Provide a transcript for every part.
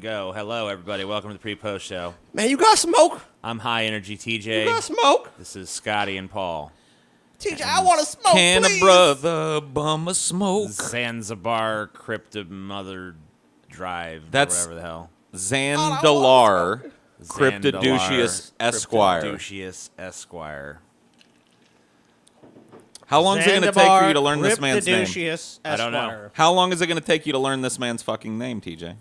go. Hello, everybody. Welcome to the pre-post show. Man, you got smoke? I'm High Energy TJ. You got smoke? This is Scotty and Paul. TJ, I want to smoke, Can please. a brother bum a smoke? Zanzibar Crypto Mother Drive. That's- or whatever the hell. Zandalar Cryptoducius Esquire. Cryptoducius Esquire. How long is it going to take for you to learn this man's name? Cryptoducius I don't know. Esquire. How long is it going to take you to learn this man's fucking name, TJ?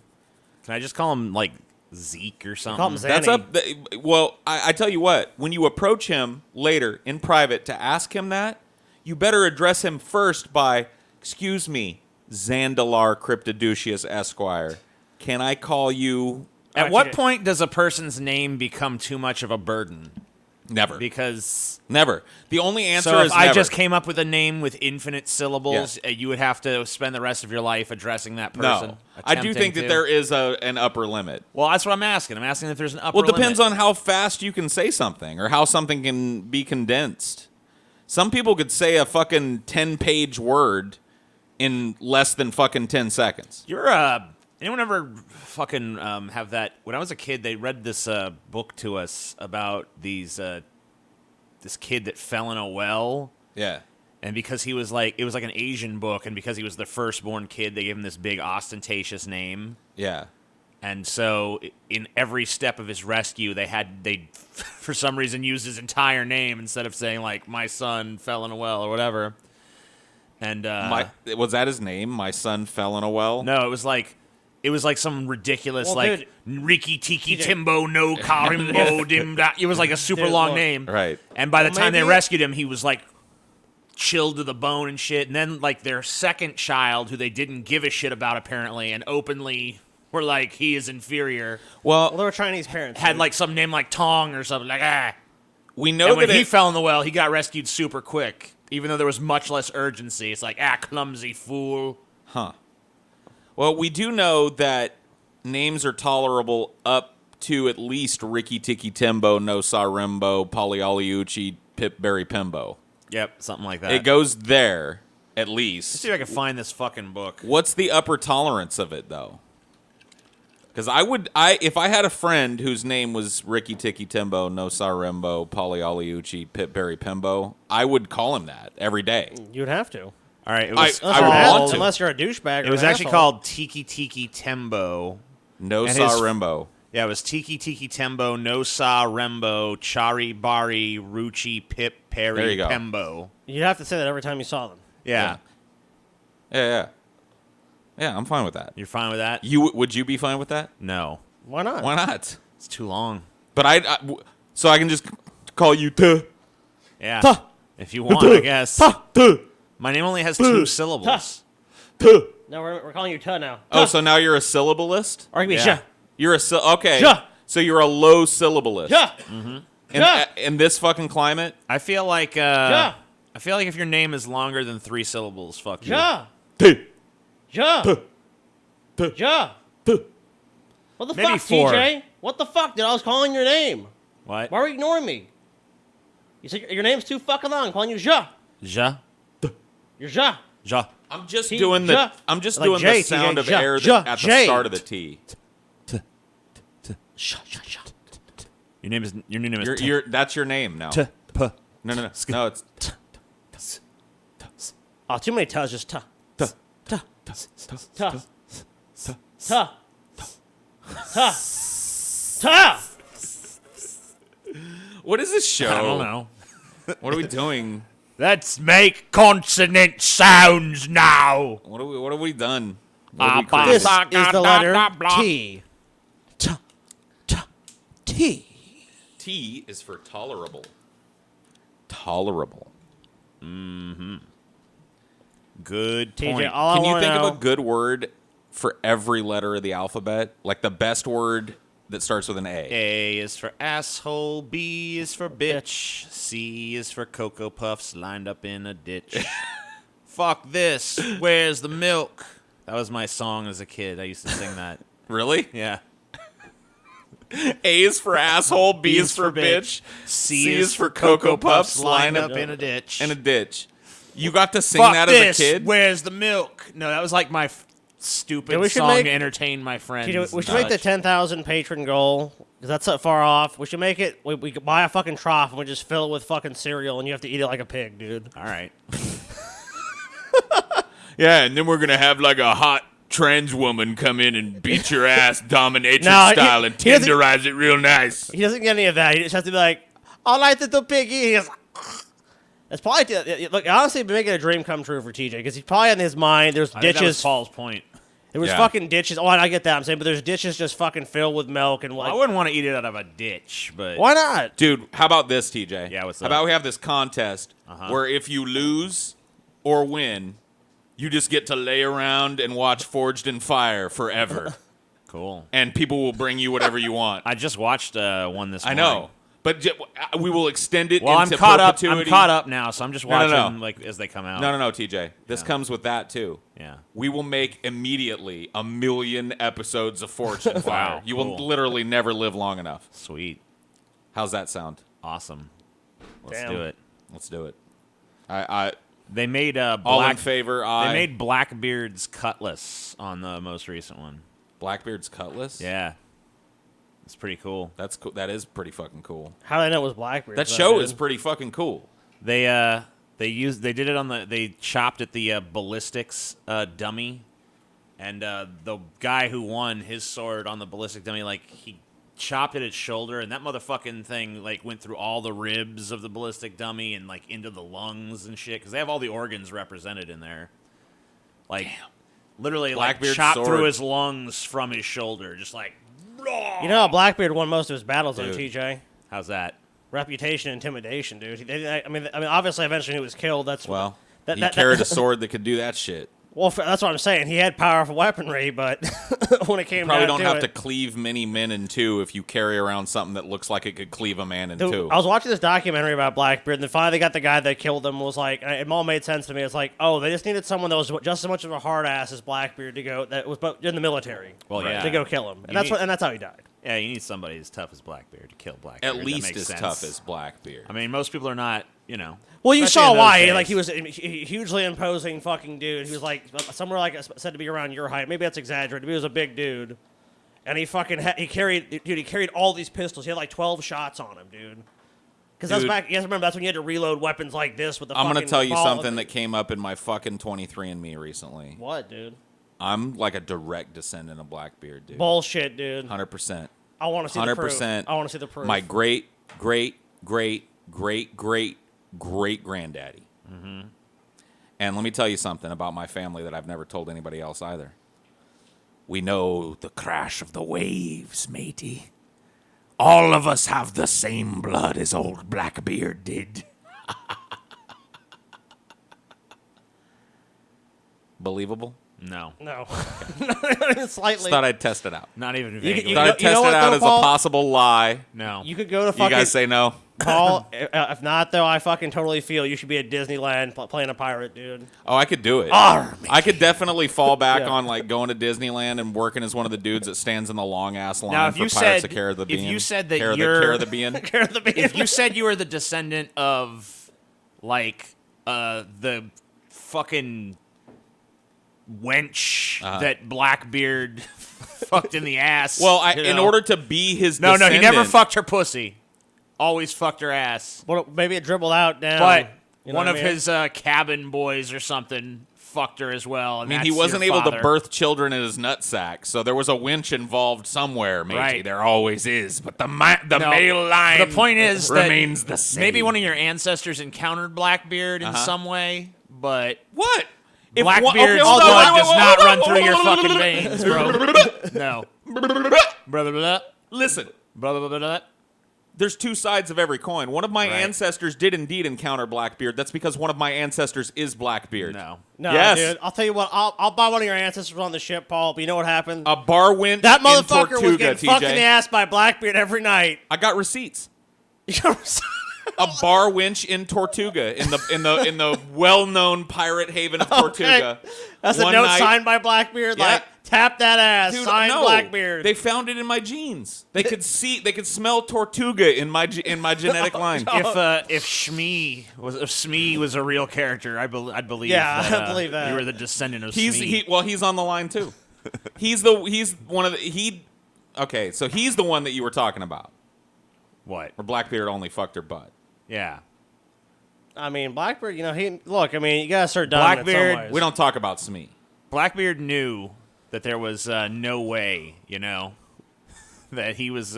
Can I just call him, like, Zeke or something? Call him Zeke. That's Zanny. up. Well, I tell you what. When you approach him later in private to ask him that, you better address him first by, "Excuse me, Zandalar Cryptoducius Esquire. Can I call you?" At what point does a person's name become too much of a burden? Never. Because... Never. The only answer So if is I never. just came up with a name with infinite syllables, you would have to spend the rest of your life addressing that person. No. I do think that attempting there is an upper limit. Well, that's what I'm asking. I'm asking if there's an upper Well, it depends limit. on how fast you can say something or how something can be condensed. Some people could say a fucking 10-page word in less than fucking 10 seconds. You're anyone ever fucking have that? When I was a kid, they read this book to us about these this kid that fell in a well, Yeah. and because he was like, it was like an Asian book, and because he was the firstborn kid, they gave him this big ostentatious name. Yeah. And so, in every step of his rescue, they for some reason used his entire name instead of saying like "my son fell in a well" or whatever. And Was that his name? My son fell in a well? no, it was like some ridiculous Well, like dude, Riki Tiki Timbo no Karimbo Dim Da. It was like a super Dude, long look. name, Right. And by the Well, time they maybe- rescued him, he was like chilled to the bone and shit. And then like their second child, who they didn't give a shit about apparently, and openly were like he is inferior. Well, Well, they were Chinese parents. Had dude. like some name like Tong or something like we know And when that he fell in the well, he got rescued super quick, even though there was much less urgency. It's like clumsy fool. Huh. Well, we do know that names are tolerable up to at least Riki Tiki Timbo, No Sarimbo, Polyaliucci, Pipberry Pimbo. Yep, something like that. It goes there, at Let's least. see if I can find this fucking book. What's the upper tolerance of it, though? Because if I had a friend whose name was Riki Tiki Timbo, No Sarimbo, Polyaliucci, Pipberry Pimbo, I would call him that every day. You'd have to. All right, it I was would want called, to. Unless you're a douchebag. It was actually called Tiki Tiki Tembo. No And his- Sarimbo. Yeah, it was Tiki Tiki Tembo, No Sa Rembo, Chari Bari, Ruchi, Pip, There Perry, you go. Pembo. You'd have to say that every time you saw them. Yeah. Yeah. Yeah, I'm fine with that. You're fine with that? Would you be fine with that? No. Why not? Why not? It's too long. But so I can just call you Tuh. Yeah. Tuh. If you want, I guess. Tuh. My name only has 2 syllables. Tuh. No, we're calling you Tuh now. Oh, so now you're a syllabalist? Or it could be Yeah. Sha. You're okay. Sha. So you're a low syllabalist. Sha. In this fucking climate? I feel like Sha. if your name is longer than 3 syllables, fuck you. Sha. Tuh. Sha. Tuh. Sha. Tuh. What the Maybe fuck, 4. TJ? What the fuck, dude? I was calling your name. What? Why are you ignoring me? You said your name's too fucking long. I'm calling you Ja. Ja? You're Ja. Ja. I'm just T- doing Ja. I'm just Like doing J, the sound TJ, of Ja. air Ja. at the J. start of the T. Sha. Your name is That's your name now. T. P. No. No, it's Oh, too many Tuhs. Just Tuh. Tuh. Tuh. Tuh. Tuh. Tuh. Tuh. What is this show? I don't know. What are we doing? Let's make consonant sounds now. What have we done? What have we This created? is the letter T. Tuh. Tuh. T. T is for tolerable. Tolerable. Good TJ, point. all I Can you want to think know. of a good word for every letter of the alphabet? Like the best word that starts with an A. A is for asshole, B is for bitch, C is for Cocoa Puffs lined up in a ditch. Fuck this, where's the milk? That was my song as a kid. I used to sing that. Really? Yeah. A is for asshole, B is for bitch, C is for Cocoa Puffs lined up in a ditch. in a ditch. You got to sing Fuck that this, as a kid? where's the milk? No, that was like my stupid Yeah, we should song make- to entertain my friends. We should make the Dutch. 10,000 patron goal, because that's so far off. We should make it, we could buy a fucking trough and we just fill it with fucking cereal and you have to eat it like a pig, dude. All right. Yeah, and then we're gonna have like a hot trans woman come in and beat your ass dominatrix No, style and he doesn't- tenderize it real nice. He doesn't get any of that. He just has to be like, all right, little piggy. He goes, that's probably, look, honestly, it'd be making a dream come true for TJ, because he's probably in his mind, there's I think that was ditches. Paul's point. There was Yeah. fucking ditches. Oh, I get that, I'm saying, but there's ditches just fucking filled with milk and Well, I like, wouldn't want to eat it out of a ditch, but why not? Dude, how about this, TJ? Yeah, what's How up? about we have this contest Uh-huh. where if you lose or win, you just get to lay around and watch Forged in Fire forever, cool. and people will bring you whatever you want. I just watched one this I morning. know, but we will extend it Well, I'm into caught up. perpetuity. I'm caught up now, so I'm just No, no, watching no. like as they come out. No, TJ. This Yeah. comes with that too. Yeah. We will make immediately 1 million episodes of Forged in Fire. Wow, You will cool. literally never live long enough. Sweet. How's that sound? Awesome. Let's Damn. do it. Let's do it. I They made all in Black. favor. They made Blackbeard's Cutlass on the most recent one. Blackbeard's Cutlass. Yeah. It's pretty cool. That's cool. That is pretty fucking cool. How did I know it was Blackbeard? That show is pretty fucking cool. They did it on they chopped at the ballistics dummy, and the guy who won his sword on the ballistic dummy, like he chopped at its shoulder, and that motherfucking thing like went through all the ribs of the ballistic dummy and like into the lungs and shit, because they have all the organs represented in there. Like literally like Blackbeard's chopped sword. through his lungs from his shoulder, just like. You know how Blackbeard won most of his battles on Dude. TJ? How's that? Reputation, intimidation, dude. I mean, obviously, eventually he was killed. That's Well, that, he that- carried a sword that could do that shit. Well, that's what I'm saying. He had powerful weaponry, but when it came Probably down don't have to it, cleave many men in two if you carry around something that looks like it could cleave a man in Dude, two. I was watching this documentary about Blackbeard, and then finally they got the guy that killed him. Was like, it all made sense to me. It's like, oh, they just needed someone that was just as much of a hard ass as Blackbeard to go. That was but in the military. Well, yeah. to go kill him, and You that's need- and that's how he died. Yeah, you need somebody as tough as Blackbeard to kill Blackbeard. At That least makes as sense. tough as Blackbeard. I mean, most people are not, you know. Well, you especially saw in those why. days. Like he was a hugely imposing fucking dude. He was like somewhere like said to be around your height. Maybe that's exaggerated. But he was a big dude, and he fucking he carried all these pistols. He had like 12 shots on him, dude. Because that's Dude. back. You guys remember that's when you had to reload weapons like this with the. I'm going gonna to tell you something that came up in my fucking 23andMe recently. What, dude? I'm like a direct descendant of Blackbeard, dude. Bullshit, dude. 100%. I want to see the proof. 100%. I want to see the proof. My great granddaddy. Mm-hmm. And let me tell you something about my family that I've never told anybody else either. We know the crash of the waves, matey. All of us have the same blood as old Blackbeard did. Believable? No, No. Not even slightly. Just thought I'd test it out. not even You- vaguely. you Thought know- I'd test what, it out though, as Paul? a possible lie. no. You could go to You fucking. guys say no? Paul, if not, though, I fucking totally feel you should be at Disneyland playing a pirate, dude. Oh, I could do it. Arr, I could definitely fall back Yeah. on like going to Disneyland and working as one of the dudes that stands in the long ass line Now, if for you Pirates said- of Caribbean. if you said that Caribbean. you're- if you said you were the descendant of, like, the fucking wench that Blackbeard fucked in the ass. Well, you in know? order to be his No, he descendant, never fucked her pussy. Always fucked her ass. Well, maybe it dribbled out down. But you know one what of I mean? his cabin boys or something fucked her as well. I mean, he wasn't able to birth children in his nutsack, so there was a winch involved somewhere, matey. Right. There always is, but the No, male line The point is remains that the same. maybe one of your ancestors encountered Blackbeard in some way, but What? If Blackbeard's hold on, blood wait, does wait, not hold run on, through your hold on, fucking hold on. veins, bro. No. Blah, blah, blah, Listen, blah, blah, blah, blah. there's two sides of every coin. One of my Right. ancestors did indeed encounter Blackbeard. That's because one of my ancestors is Blackbeard. No. No, Yes. dude. I'll tell you what. I'll buy one of your ancestors on the ship, Paul. But you know what happened? A bar winch That in motherfucker was Tortuga, getting fucked in the TJ. ass by Blackbeard every night. I got receipts. You know what I'm saying? A bar winch in Tortuga, in the well-known pirate haven of Tortuga. That's a One note night- signed by Blackbeard. Yeah. Like, Tap that ass. Dude, Sign no. Blackbeard. They found it in my genes. They could smell Tortuga in my genetic line. If Smee was a real character, I'd believe. Yeah, that, I believe that. you were the descendant of Smee. He's on the line too. He's one of the Okay, so he's the one that you were talking about. What? Where Blackbeard only fucked her butt. Yeah. I mean, Blackbeard, you gotta start down in some Blackbeard, ways. We don't talk about Smee. Blackbeard knew that there was no way, that he was.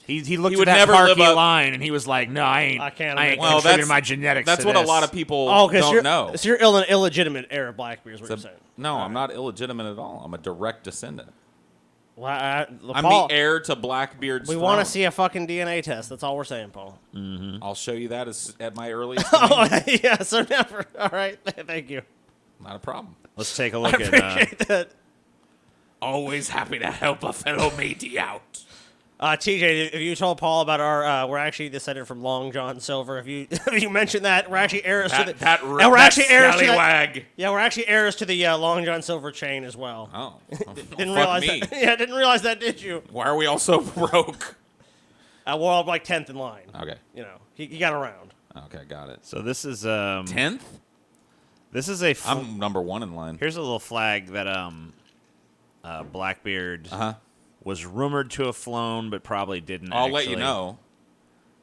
He looked He would at that never live Harky up- line and he was like, "No, I ain't. I can't I ain't Well, contributing my genetics." That's to what a this." lot of people because don't know. So you're illegitimate heir of Blackbeard is what you're saying. No, I'm not illegitimate at all. I'm a direct descendant. Well, I'm Paul, the heir to Blackbeard's we throne. want to see a fucking DNA test. That's all we're saying, Paul. I'll show you that at my earliest. Oh, yeah, so never. All right, thank you. Not a problem. Let's take a look I at. appreciate that. Always happy to help a fellow matey out. TJ, if you told Paul about our, we're actually descended from Long John Silver. If you mentioned that, we're actually heirs to the. And we're actually heirs to that. scallywag. Yeah, we're actually heirs to the Long John Silver chain as well. Oh, Didn't fuck realize me. that. Yeah, didn't realize that, did you? Why are we all so broke? We're all like 10th in line. Okay. He got around. Okay, got it. So this is 10th? This is a. I'm number 1 in line. Here's a little flag that Blackbeard was rumored to have flown, but probably didn't. I'll let actually. you know.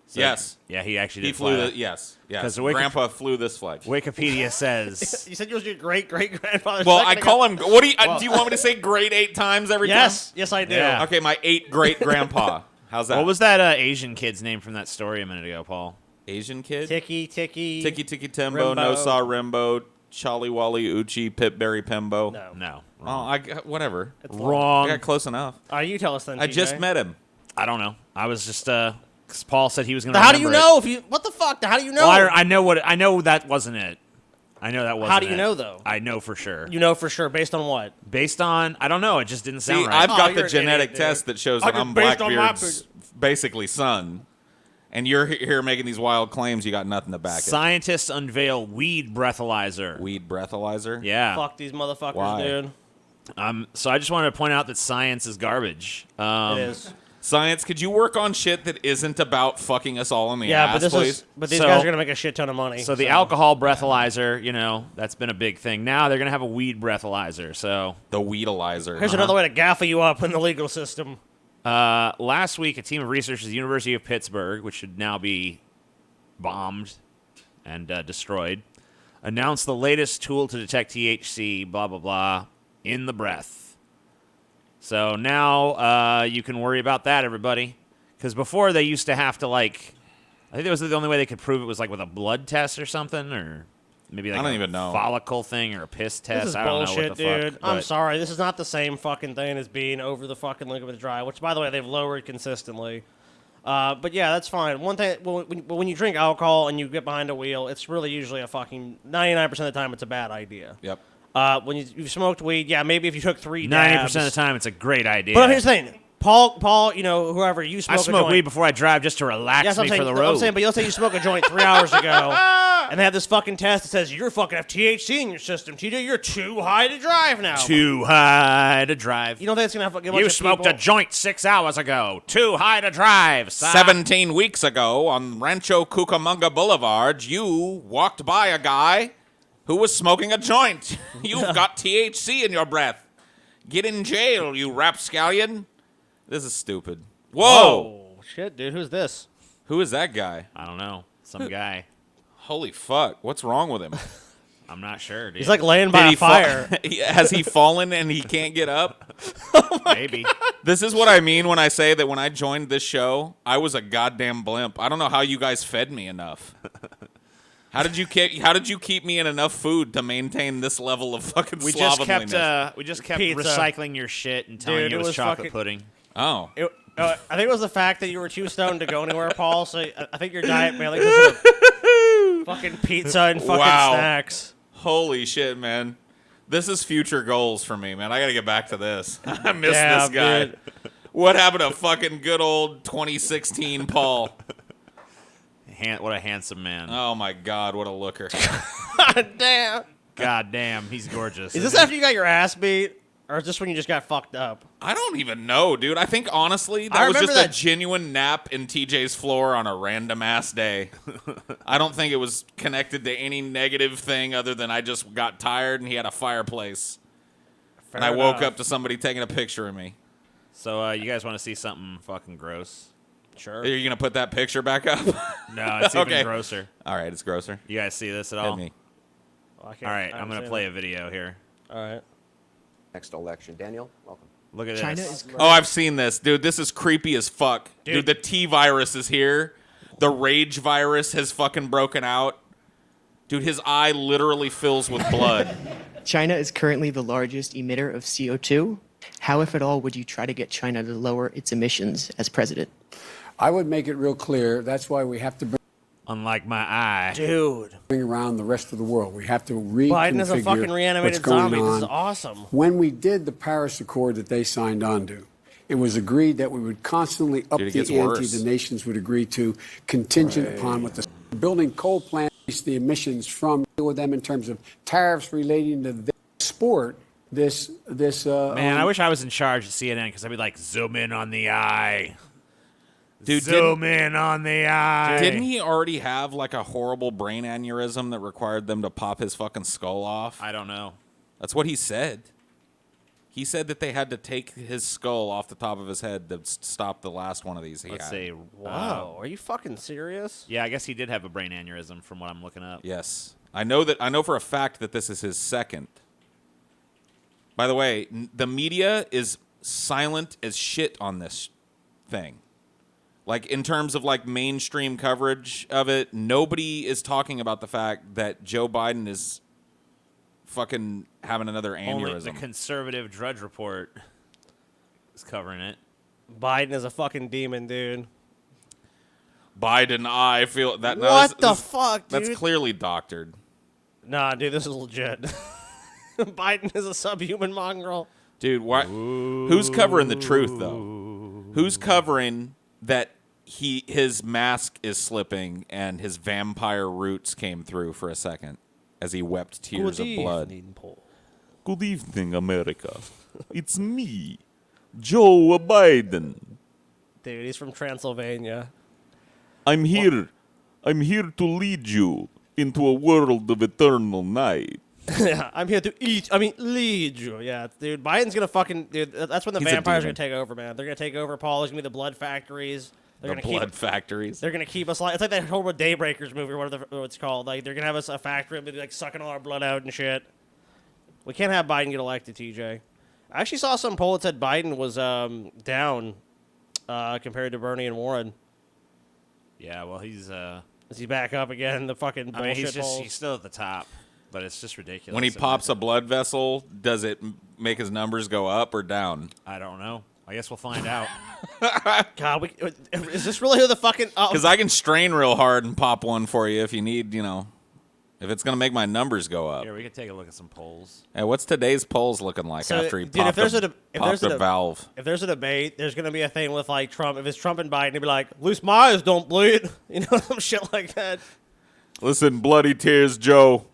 So, yes. Yeah, he actually did. He flew fly the yes. 'Cause the Grandpa flew this flag. Wikipedia says. You said you was your great grandfather. Well, I call him. What do you? Do you want me to say great 8 times every time? Yes, I do. Yeah. Okay, my 8 great grandpa. How's that? What was that Asian kid's name from that story a minute ago, Paul? Asian kid? Tiki. Tiki Timbo, Rimbo. No Saw Rimbo, Charlie Wally Uchi, Pipberry Pimbo. No. Oh, whatever. It's Wrong. I got close enough. You tell us then. I TJ. just met him. I don't know. I was just because Paul said he was going to. How do you know if you? What the fuck? How do you know? Well, I know that wasn't it. I know that wasn't. How do you it. know though? I know for sure. You know for sure based on what? Based on I don't know. It just didn't sound See, right. I've got you're the an genetic idiot, test dude. that shows I that I'm just based on my Blackbeard's basically son. And you're here making these wild claims. You got nothing to back it. Scientists unveil weed breathalyzer. Weed breathalyzer? Yeah. Fuck these motherfuckers, Why? dude. So I just wanted to point out that science is garbage. It is. Science, could you work on shit that isn't about fucking us all in the Yeah, ass, but this please? is. But these So- guys are gonna make a shit ton of money. So the alcohol breathalyzer, that's been a big thing. Now they're gonna have a weed breathalyzer. So The weedalizer. Here's another way to gaffle you up in the legal system. last week, a team of researchers at the University of Pittsburgh, which should now be bombed and destroyed, announced the latest tool to detect THC, blah, blah, blah, in the breath. So now you can worry about that, everybody. Because before they used to have to, I think that was the only way they could prove it was, with a blood test or something, or maybe I don't even know. follicle thing or a piss test. This is I don't know bullshit, what the dude. fuck. I'm but- sorry. This is not the same fucking thing as being over the fucking ligament drive, which, by the way, they've lowered consistently. But yeah, that's fine. One thing, when you drink alcohol and you get behind a wheel, it's really usually a fucking 99% of the time it's a bad idea. Yep. When you've smoked weed, yeah, maybe if you took 3 90% dabs. of the time, it's a great idea. But here's the thing. Paul, whoever, you smoke I a smoke joint. weed before I drive just to relax Yes, me for the I'm road. saying, but let's say you smoke a joint 3 hours ago, and they have this fucking test that says you're fucking have THC in your system. TJ, you're too high to drive now. Too high to drive. You don't think it's gonna have a bunch You of smoked people? a joint 6 hours ago. Too high to drive. son. 17 weeks ago on Rancho Cucamonga Boulevard, you walked by a guy who was smoking a joint. You've got THC in your breath. Get in jail, you rapscallion. This is stupid. Whoa! Oh shit, dude, who's this? Who is that guy? I don't know. Some guy. Holy fuck. What's wrong with him? I'm not sure, dude. He's like laying by a fire. Has he fallen and he can't get up? Maybe. This is what I mean when I say that when I joined this show, I was a goddamn blimp. I don't know how you guys fed me enough. How did you keep me in enough food to maintain this level of fucking We just kept slovenliness? Pizza. recycling your shit and telling Dude, you it it was was chocolate fucking- pudding. Oh. I think it was the fact that you were too stoned to go anywhere, Paul. So I think your diet mainly consisted of fucking pizza and fucking Wow. snacks. Holy shit, man. This is future goals for me, man. I got to get back to this. I miss Yeah, this guy. dude. What happened to fucking good old 2016 Paul? What a handsome man. Oh my God, what a looker. Damn. God damn, he's gorgeous. Is this isn't after you got your ass beat? Or is this when you just got fucked up? I don't even know, dude. I think, honestly, I that was just remember a that- genuine nap in TJ's floor on a random-ass day. I don't think it was connected to any negative thing other than I just got tired and he had a fireplace. Fair And I woke enough. up to somebody taking a picture of me. So you guys want to see something fucking gross? Sure. Are you going to put that picture back up? No, it's even Okay. grosser. All right, it's grosser. You guys see this at Hit all? me. Well, I All can't- right, I I'm haven't going to seen play it. a video here. All right. Next election. Daniel, welcome. Look at China this. is Oh, I've seen this. Dude, this is creepy as fuck. Dude, Dude. the T virus is here. The rage virus has fucking broken out. Dude, his eye literally fills with blood. China is currently the largest emitter of CO2. How, if at all, would you try to get China to lower its emissions as president? I would make it real clear. That's why we have to Unlike my eye. Dude. bring around the rest of the world. We have to reconfigure Biden is a fucking what's reanimated going zombie. This is on. awesome. When we did the Paris Accord that they signed onto, it was agreed that we would constantly up Dude, it the gets ante worse. the nations would agree to, contingent upon what the building coal plants, the emissions from deal with them in terms of tariffs relating to their sport. Man, I wish I was in charge of CNN because I'd be like, zoom in on the eye. Dude, Zoom in on the eye. Didn't he already have like a horrible brain aneurysm that required them to pop his fucking skull off? I don't know. That's what he said. He said that they had to take his skull off the top of his head to stop the last one of these. Let's see. Whoa. Are you fucking serious? Yeah, I guess he did have a brain aneurysm from what I'm looking up. Yes. I know for a fact that this is his second. By the way, the media is silent as shit on this thing. Like, in terms of, like, mainstream coverage of it, nobody is talking about the fact that Joe Biden is fucking having another Only the aneurysm. conservative Drudge Report is covering it. Biden is a fucking demon, dude. Biden, I feel that. no, What the this- fuck, dude? That's clearly doctored. Nah, dude, this is legit. Biden is a subhuman mongrel. Dude, why? Who's covering the truth, though? Who's covering that his mask is slipping and his vampire roots came through for a second as he wept tears of blood? Good evening, America. It's me, Joe Biden. Dude, he's from Transylvania. I'm here. I'm here to lead you into a world of eternal night. Yeah, I'm here to lead you. Yeah, dude, Biden's gonna fucking, dude, that's when the He's a vampires are demon. gonna take over, man. They're gonna take over, Paul. There's gonna be the blood factories. They're The gonna blood factories. They're gonna keep us like, it's like that horrible Daybreakers movie or whatever it's called. Like, they're gonna have us a factory and be like sucking all our blood out and shit. We can't have Biden get elected, TJ. I actually saw some poll that said Biden was down compared to Bernie and Warren. Yeah, well, he's. Is he back up again? The fucking bullshit I mean, he's polls? still at the top, but it's just ridiculous. When he in my pops a opinion. blood vessel, does it make his numbers go up or down? I don't know. I guess we'll find out. God, is this really who the fucking? Because I can strain real hard and pop one for you if you need, if it's going to make my numbers go up. Here, we could take a look at some polls. Hey, what's today's polls looking like So, after he dude, if popped, there's a, if popped there's a a- valve? If there's a debate, there's gonna be a thing with like Trump. If it's Trump and Biden, they'd be like, "At least my eyes don't bleed," some shit like that. Listen, bloody tears, Joe.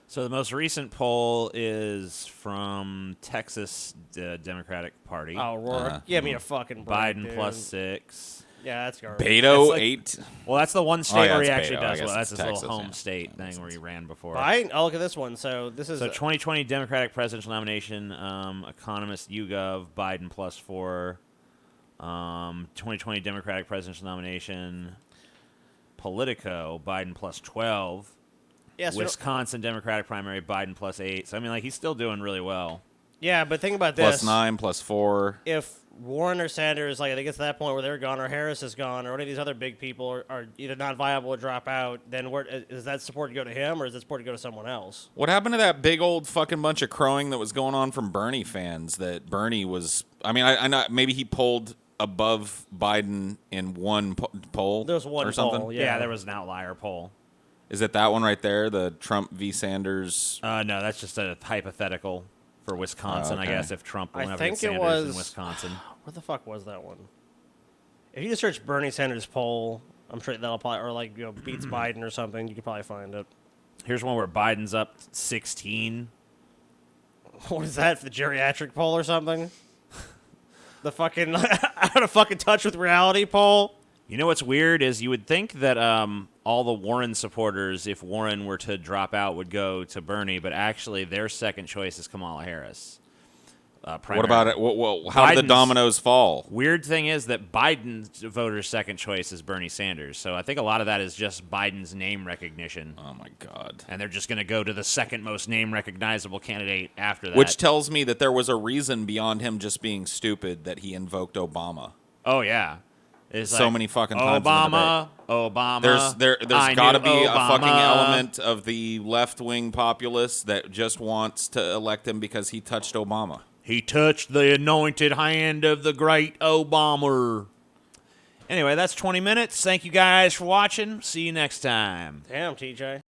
So the most recent poll is from Texas Democratic Party. Oh, Rourke, give me a fucking break, Biden dude. plus 6. Yeah, that's garbage. Beto, It's like- 8. Well, that's the one state Oh, yeah, where he it's actually Beto. I does guess well. That's it's his Texas, little home yeah. state thing where he ran before. Biden. Oh, look at this one. So this is So 2020 Democratic presidential nomination, Economist YouGov, Biden plus 4. 2020 Democratic presidential nomination, Politico, Biden plus 12. yeah, so, Wisconsin Democratic primary, Biden plus 8. So, I mean, like, he's still doing really well. yeah. But think about this: Plus 9, plus 4. if Warren or Sanders, like, they get to that point where they're gone, or Harris is gone, or any of these other big people are either not viable or drop out, then where is that support to go to him, or is that support to go to someone else? What happened to that big old fucking bunch of crowing that was going on from Bernie fans? That Bernie was, I mean, I know maybe he pulled above Biden in one poll. There was one or something. poll, Yeah. Yeah. There was an outlier poll. Is it that one right there? The Trump v. Sanders. No, that's just a hypothetical for Wisconsin, okay. I guess, if Trump I went up think against it Sanders was in Wisconsin. Where the fuck was that one? If you just search Bernie Sanders poll, I'm sure that'll probably, or like, beats Biden or something, you could probably find it. Here's one where Biden's up 16. What is that? The geriatric poll or something? The fucking out of fucking touch with reality poll? You know what's weird is you would think that all the Warren supporters, if Warren were to drop out, would go to Bernie, but actually their second choice is Kamala Harris. What about it? How did the Biden's- dominoes fall? Weird thing is that Biden's voters' second choice is Bernie Sanders. So I think a lot of that is just Biden's name recognition. Oh, my God. And they're just going to go to the second most name recognizable candidate after that. Which tells me that there was a reason beyond him just being stupid that he invoked Obama. Oh, yeah. It's So like, many fucking times in the Obama. There's I got to knew be a Obama. fucking element of the left-wing populace that just wants to elect him because he touched Obama. He touched the anointed hand of the great Obama. Anyway, that's 20 minutes. Thank you guys for watching. See you next time. Damn, TJ.